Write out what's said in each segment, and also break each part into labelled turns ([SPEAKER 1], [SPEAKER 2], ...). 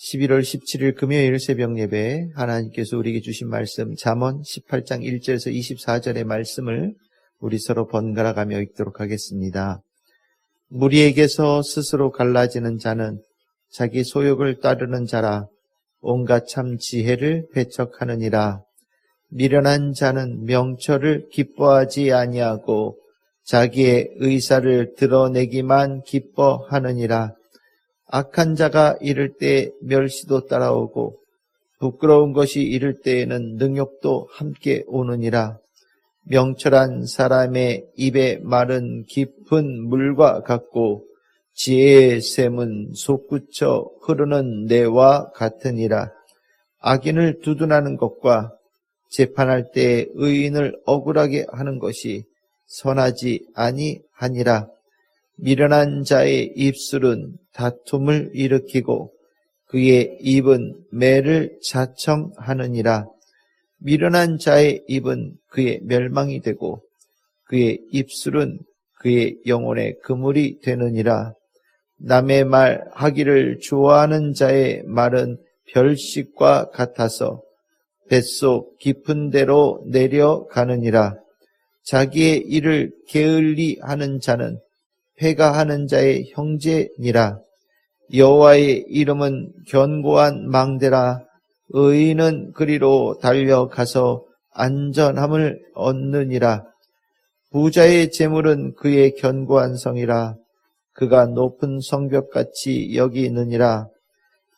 [SPEAKER 1] 11월 17일 금요일 새벽 예배 하나님께서 우리에게 주신 말씀 잠언 18장 1절에서 24절의 말씀을 우리 서로 번갈아 가며 읽도록 하겠습니다. 무리에게서 스스로 갈라지는 자는 자기 소욕을 따르는 자라. 온갖 참 지혜를 배척하느니라. 미련한 자는 명철을 기뻐하지 아니하고 자기의 의사를 드러내기만 기뻐하느니라. 악한 자가 이를 때 멸시도 따라오고 부끄러운 것이 이를 때에는 능욕도 함께 오느니라. 명철한 사람의 입의 말은 깊은 물과 같고 지혜의 샘은 솟구쳐 흐르는 내와 같으니라. 악인을 두둔하는 것과 재판할 때 의인을 억울하게 하는 것이 선하지 아니하니라. 미련한 자의 입술은 다툼을 일으키고 그의 입은 매를 자청하느니라. 미련한 자의 입은 그의 멸망이 되고 그의 입술은 그의 영혼의 그물이 되느니라. 남의 말 하기를 좋아하는 자의 말은 별식과 같아서 뱃속 깊은 데로 내려가느니라. 자기의 일을 게을리 하는 자는 회가하는 자의 형제니라. 여호와의 이름은 견고한 망대라. 의인은 그리로 달려가서 안전함을 얻느니라. 부자의 재물은 그의 견고한 성이라. 그가 높은 성벽같이 여기느니라.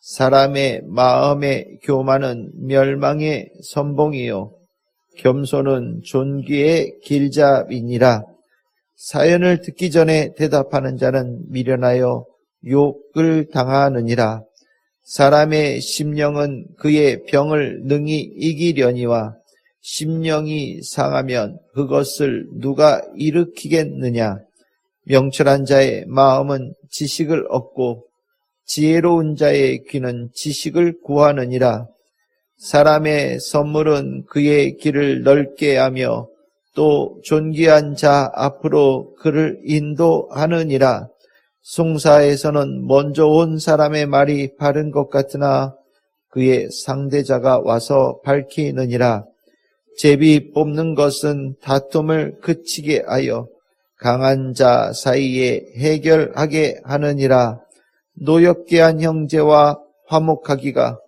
[SPEAKER 1] 사람의 마음의 교만은 멸망의 선봉이요 겸손은 존귀의 길잡이니라. 사연을 듣기 전에 대답하는 자는 미련하여 욕을 당하느니라. 사람의 심령은 그의 병을 능히 이기려니와 심령이 상하면 그것을 누가 일으키겠느냐. 명철한 자의 마음은 지식을 얻고 지혜로운 자의 귀는 지식을 구하느니라. 사람의 선물은 그의 길을 넓게 하며 또 존귀한 자 앞으로 그를 인도하느니라. 송사에서는 먼저 온 사람의 말이 바른 것 같으나 그의 상대자가 와서 밝히느니라. 제비 뽑는 것은 다툼을 그치게 하여 강한 자 사이에 해결하게 하느니라. 노엽게 한 형제와 화목하기가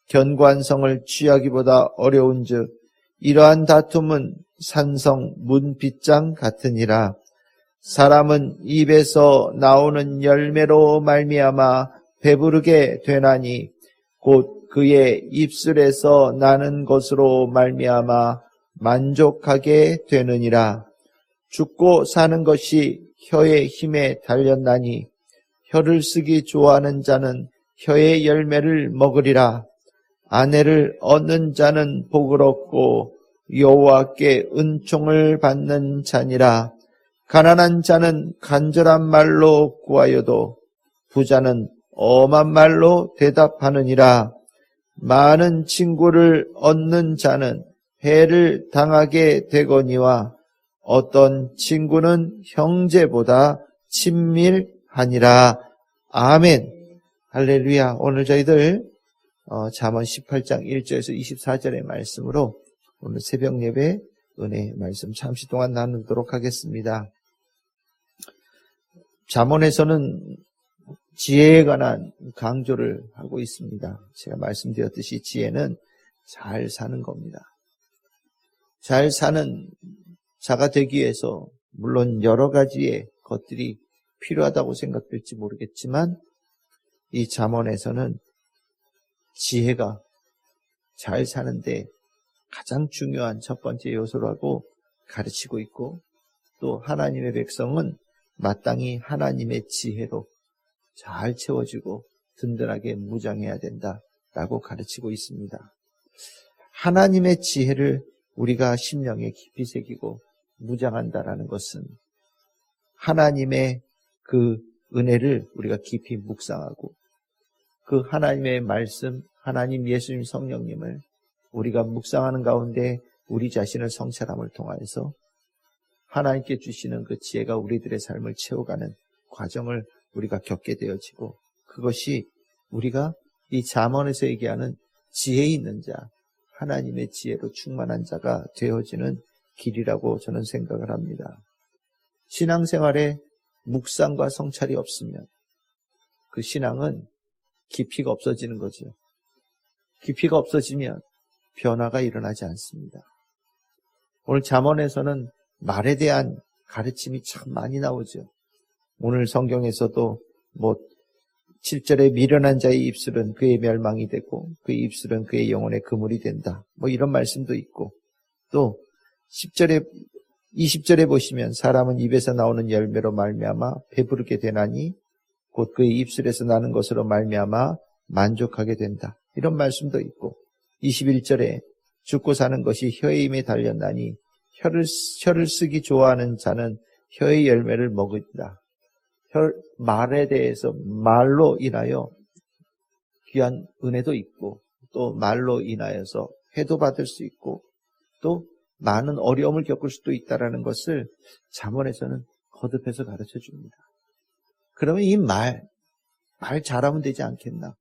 [SPEAKER 1] 견고한 성을 취하기보다 어려운즉 이러한 다툼은 산성 문빗장 같으니라. 사람은 입에서 나오는 열매로 말미암아 배부르게 되나니 곧 그의 입술에서 나는 것으로 말미암아 만족하게 되느니라. 죽고 사는 것이 혀의 힘에 달렸나니 혀를 쓰기 좋아하는 자는 혀의 열매를 먹으리라. 아내를 얻는 자는 복을 얻고 여호와께 은총을 받는 자니라. 가난한 자는 간절한 말로 구하여도 부자는 엄한 말로 대답하느니라. 많은 친구를 얻는 자는 해를 당하게 되거니와 어떤 친구는 형제보다 친밀하니라. 아멘. 할렐루야. 오늘 저희들 잠언 18장 1절에서 24절의 말씀으로 오늘 새벽 예배 은혜 말씀 잠시 동안 나누도록 하겠습니다. 잠언에서는 지혜에 관한 강조를 하고 있습니다. 제가 말씀드렸듯이 지혜는 잘 사는 겁니다. 잘 사는 자가 되기 위해서 물론 여러 가지의 것들이 필요하다고 생각될지 모르겠지만 이 잠언에서는 지혜가 잘 사는데 가장 중요한 첫 번째 요소라고 가르치고 있고 또 하나님의 백성은 마땅히 하나님의 지혜로 잘 채워지고 든든하게 무장해야 된다라고 가르치고 있습니다. 하나님의 지혜를 우리가 심령에 깊이 새기고 무장한다라는 것은 하나님의 그 은혜를 우리가 깊이 묵상하고 그 하나님의 말씀, 하나님 예수님 성령님을 우리가 묵상하는 가운데 우리 자신을 성찰함을 통하여서 하나님께 주시는 그 지혜가 우리들의 삶을 채워가는 과정을 우리가 겪게 되어지고 그것이 우리가 이 잠언에서 얘기하는 지혜 있는 자, 하나님의 지혜로 충만한 자가 되어지는 길이라고 저는 생각을 합니다. 신앙생활에 묵상과 성찰이 없으면 그 신앙은 깊이가 없어지는 거죠. 깊이가 없어지면 변화가 일어나지 않습니다. 오늘 잠언에서는 말에 대한 가르침이 참 많이 나오죠. 오늘 성경에서도 7절에 미련한 자의 입술은 그의 멸망이 되고 그의 입술은 그의 영혼의 그물이 된다. 이런 말씀도 있고, 또 10절에 20절에 보시면 사람은 입에서 나오는 열매로 말미암아 배부르게 되나니 곧 그의 입술에서 나는 것으로 말미암아 만족하게 된다. 이런 말씀도 있고, 21절에 죽고 사는 것이 혀의 힘에 달렸나니 혀를 쓰기 좋아하는 자는 혀의 열매를 먹으리라. 말에 대해서 말로 인하여 귀한 은혜도 있고, 또 말로 인하여서 해도 받을 수 있고, 또 많은 어려움을 겪을 수도 있다는 것을 잠언에서는 거듭해서 가르쳐 줍니다. 그러면 이 말 잘하면 되지 않겠나?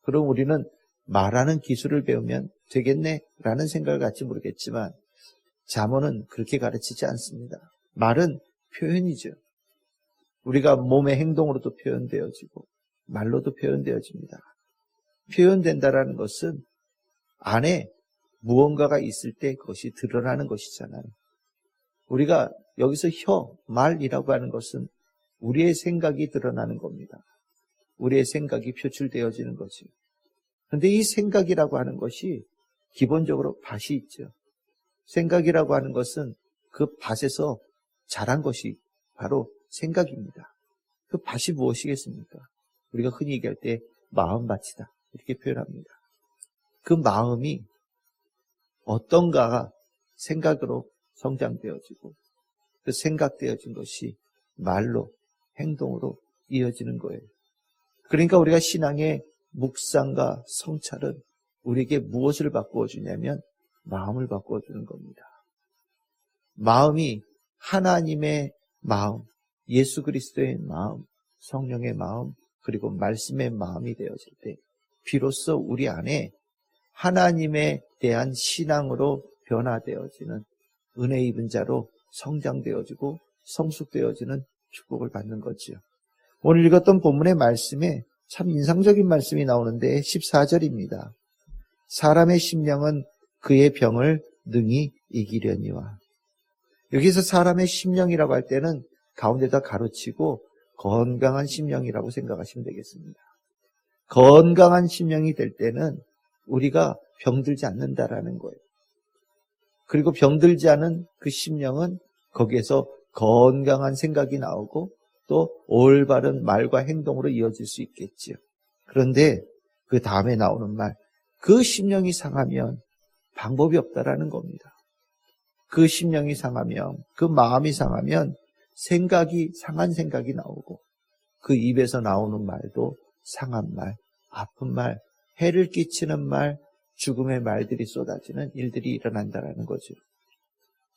[SPEAKER 1] 그럼 우리는 말하는 기술을 배우면 되겠네라는 생각을 갖지 모르겠지만, 잠언은 그렇게 가르치지 않습니다. 말은 표현이죠. 우리가 몸의 행동으로도 표현되어지고 말로도 표현되어집니다. 표현된다라는 것은 안에 무언가가 있을 때 그것이 드러나는 것이잖아요. 우리가 여기서 말이라고 하는 것은 우리의 생각이 드러나는 겁니다. 우리의 생각이 표출되어지는 거죠. 그런데 이 생각이라고 하는 것이 기본적으로 밭이 있죠. 생각이라고 하는 것은 그 밭에서 자란 것이 바로 생각입니다. 그 밭이 무엇이겠습니까? 우리가 흔히 얘기할 때 마음밭이다 이렇게 표현합니다. 그 마음이 어떤가가 생각으로 성장되어지고, 그 생각되어진 것이 말로, 행동으로 이어지는 거예요. 그러니까 우리가 신앙의 묵상과 성찰은 우리에게 무엇을 바꾸어 주냐면 마음을 바꾸어 주는 겁니다. 마음이 하나님의 마음, 예수 그리스도의 마음, 성령의 마음, 그리고 말씀의 마음이 되어질 때 비로소 우리 안에 하나님에 대한 신앙으로 변화되어지는 은혜 입은 자로 성장되어지고 성숙되어지는 축복을 받는 거지요. 오늘 읽었던 본문의 말씀에 참 인상적인 말씀이 나오는데 14절입니다. 사람의 심령은 그의 병을 능히 이기려니와. 여기서 사람의 심령이라고 할 때는 가운데다 가로치고 건강한 심령이라고 생각하시면 되겠습니다. 건강한 심령이 될 때는 우리가 병들지 않는다라는 거예요. 그리고 병들지 않은 그 심령은 거기에서 건강한 생각이 나오고 또 올바른 말과 행동으로 이어질 수 있겠지요. 그런데 그 다음에 나오는 말, 그 심령이 상하면 방법이 없다라는 겁니다. 그 심령이 상하면, 그 마음이 상하면 상한 생각이 나오고 그 입에서 나오는 말도 상한 말, 아픈 말, 해를 끼치는 말, 죽음의 말들이 쏟아지는 일들이 일어난다는 거죠.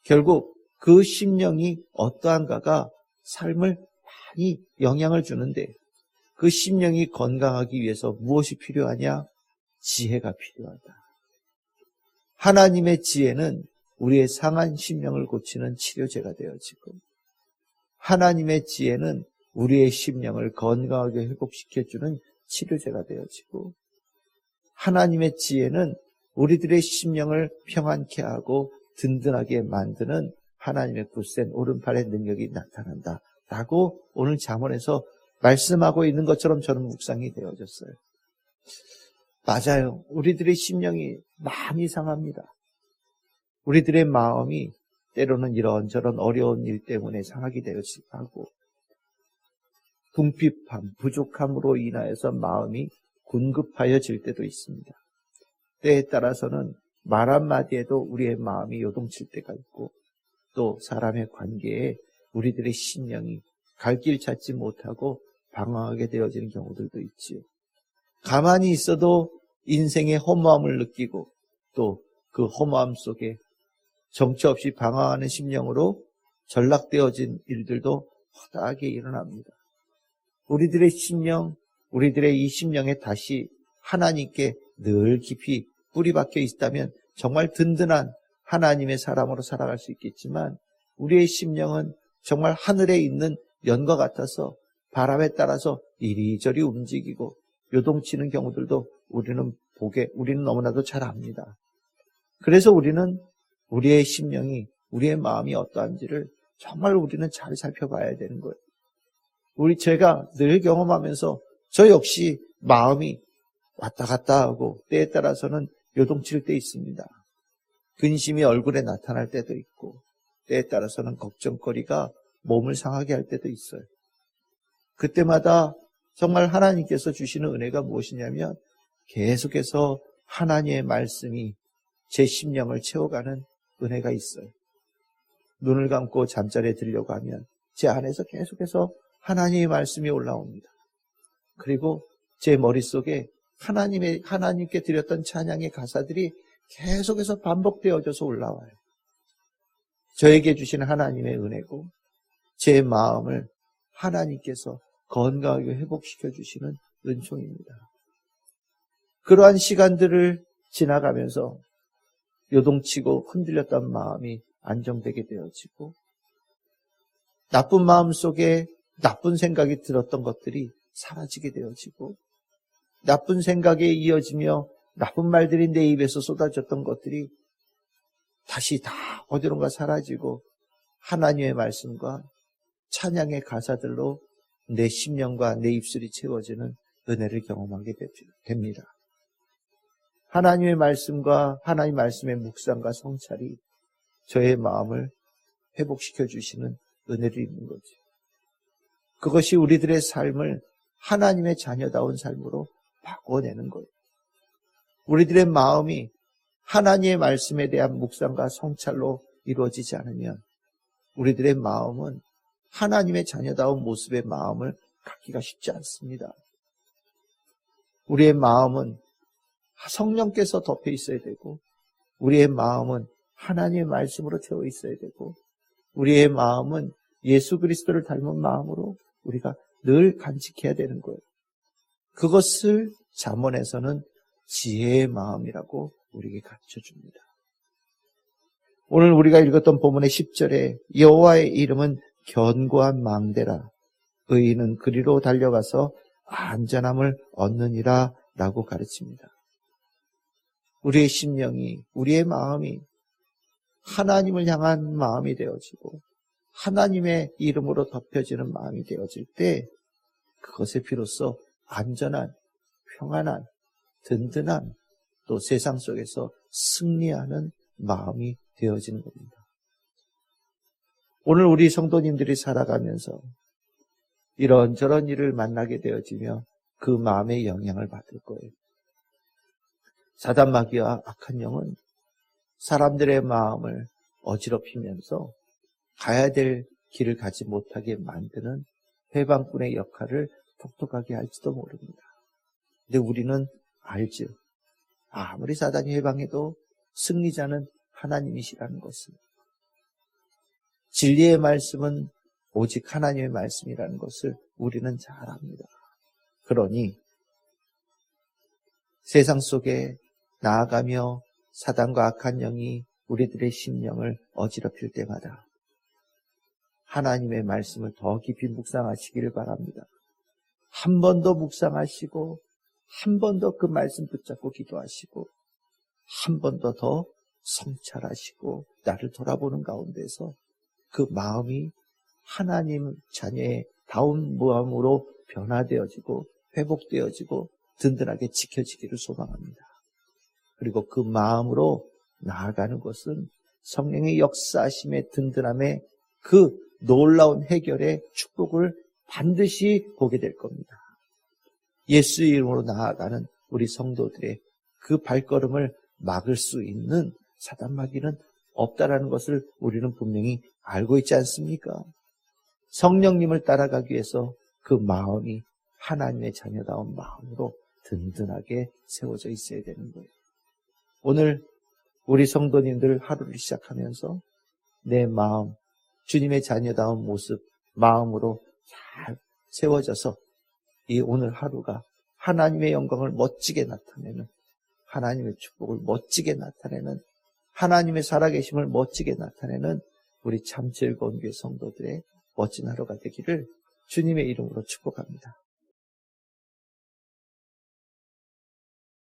[SPEAKER 1] 결국 그 심령이 어떠한가가 삶을 많이 영향을 주는데, 그 심령이 건강하기 위해서 무엇이 필요하냐? 지혜가 필요하다. 하나님의 지혜는 우리의 상한 심령을 고치는 치료제가 되어지고, 하나님의 지혜는 우리의 심령을 건강하게 회복시켜주는 치료제가 되어지고, 하나님의 지혜는 우리들의 심령을 평안케 하고 든든하게 만드는 하나님의 굳센 오른팔의 능력이 나타난다 라고 오늘 잠언에서 말씀하고 있는 것처럼 저는 묵상이 되어졌어요. 맞아요. 우리들의 심령이 많이 상합니다. 우리들의 마음이 때로는 이런저런 어려운 일 때문에 상하게 되어지기도 하고, 궁핍함, 부족함으로 인하여서 마음이 군급하여질 때도 있습니다. 때에 따라서는 말 한마디에도 우리의 마음이 요동칠 때가 있고, 또 사람의 관계에 우리들의 심령이 갈 길 찾지 못하고 방황하게 되어지는 경우들도 있지요. 가만히 있어도 인생의 허무함을 느끼고 또 그 허무함 속에 정처 없이 방황하는 심령으로 전락되어진 일들도 허다하게 일어납니다. 우리들의 심령, 우리들의 이 심령에 다시 하나님께 늘 깊이 뿌리 박혀 있다면 정말 든든한 하나님의 사람으로 살아갈 수 있겠지만, 우리의 심령은 정말 하늘에 있는 연과 같아서 바람에 따라서 이리저리 움직이고 요동치는 경우들도 우리는 너무나도 잘 압니다. 그래서 우리는 우리의 심령이, 우리의 마음이 어떠한지를 정말 우리는 잘 살펴봐야 되는 거예요. 제가 늘 경험하면서 저 역시 마음이 왔다 갔다 하고 때에 따라서는 요동칠 때 있습니다. 근심이 얼굴에 나타날 때도 있고 때에 따라서는 걱정거리가 몸을 상하게 할 때도 있어요. 그때마다 정말 하나님께서 주시는 은혜가 무엇이냐면 계속해서 하나님의 말씀이 제 심령을 채워가는 은혜가 있어요. 눈을 감고 잠자리에 들려고 하면 제 안에서 계속해서 하나님의 말씀이 올라옵니다. 그리고 제 머릿속에 하나님께 드렸던 찬양의 가사들이 계속해서 반복되어져서 올라와요. 저에게 주신 하나님의 은혜고 제 마음을 하나님께서 건강하게 회복시켜 주시는 은총입니다. 그러한 시간들을 지나가면서 요동치고 흔들렸던 마음이 안정되게 되어지고, 나쁜 마음 속에 나쁜 생각이 들었던 것들이 사라지게 되어지고, 나쁜 생각에 이어지며 나쁜 말들이 내 입에서 쏟아졌던 것들이 다시 다 어디론가 사라지고 하나님의 말씀과 찬양의 가사들로 내 심령과 내 입술이 채워지는 은혜를 경험하게 됩니다. 하나님의 말씀과 하나님 말씀의 묵상과 성찰이 저의 마음을 회복시켜 주시는 은혜를 입는 거죠. 그것이 우리들의 삶을 하나님의 자녀다운 삶으로 바꿔내는 거예요. 우리들의 마음이 하나님의 말씀에 대한 묵상과 성찰로 이루어지지 않으면 우리들의 마음은 하나님의 자녀다운 모습의 마음을 갖기가 쉽지 않습니다. 우리의 마음은 성령께서 덮여 있어야 되고, 우리의 마음은 하나님의 말씀으로 채워 있어야 되고, 우리의 마음은 예수 그리스도를 닮은 마음으로 우리가 늘 간직해야 되는 거예요. 그것을 잠언에서는 지혜의 마음이라고 우리에게 가르쳐줍니다. 오늘 우리가 읽었던 본문의 10절에 여호와의 이름은 견고한 망대라, 의인은 그리로 달려가서 안전함을 얻느니라 라고 가르칩니다. 우리의 심령이, 우리의 마음이 하나님을 향한 마음이 되어지고 하나님의 이름으로 덮여지는 마음이 되어질 때 그것에 비로소 안전한, 평안한, 든든한, 또 세상 속에서 승리하는 마음이 되어지는 겁니다. 오늘 우리 성도님들이 살아가면서 이런저런 일을 만나게 되어지며 그 마음의 영향을 받을 거예요. 사단 마귀와 악한 영은 사람들의 마음을 어지럽히면서 가야 될 길을 가지 못하게 만드는 회방꾼의 역할을 독특하게 할지도 모릅니다. 근데 우리는 알죠. 아무리 사단이 회방해도 승리자는 하나님이시라는 것을. 진리의 말씀은 오직 하나님의 말씀이라는 것을 우리는 잘 압니다. 그러니 세상 속에 나아가며 사단과 악한 영이 우리들의 심령을 어지럽힐 때마다 하나님의 말씀을 더 깊이 묵상하시기를 바랍니다. 한 번 더 묵상하시고 한 번 더 그 말씀 붙잡고 기도하시고 한 번 더 성찰하시고 나를 돌아보는 가운데서 그 마음이 하나님 자녀의 다운 마음으로 변화되어지고 회복되어지고 든든하게 지켜지기를 소망합니다. 그리고 그 마음으로 나아가는 것은 성령의 역사하심의 든든함에 그 놀라운 해결의 축복을 반드시 보게 될 겁니다. 예수 이름으로 나아가는 우리 성도들의 그 발걸음을 막을 수 있는 사단 마귀는 없다라는 것을 우리는 분명히 알고 있지 않습니까? 성령님을 따라가기 위해서 그 마음이 하나님의 자녀다운 마음으로 든든하게 세워져 있어야 되는 거예요. 오늘 우리 성도님들 하루를 시작하면서 내 마음, 주님의 자녀다운 모습, 마음으로 잘 세워져서 이 오늘 하루가 하나님의 영광을 멋지게 나타내는, 하나님의 축복을 멋지게 나타내는, 하나님의 살아계심을 멋지게 나타내는 우리 참 즐거운 교회 성도들의 멋진 하루가 되기를 주님의 이름으로 축복합니다.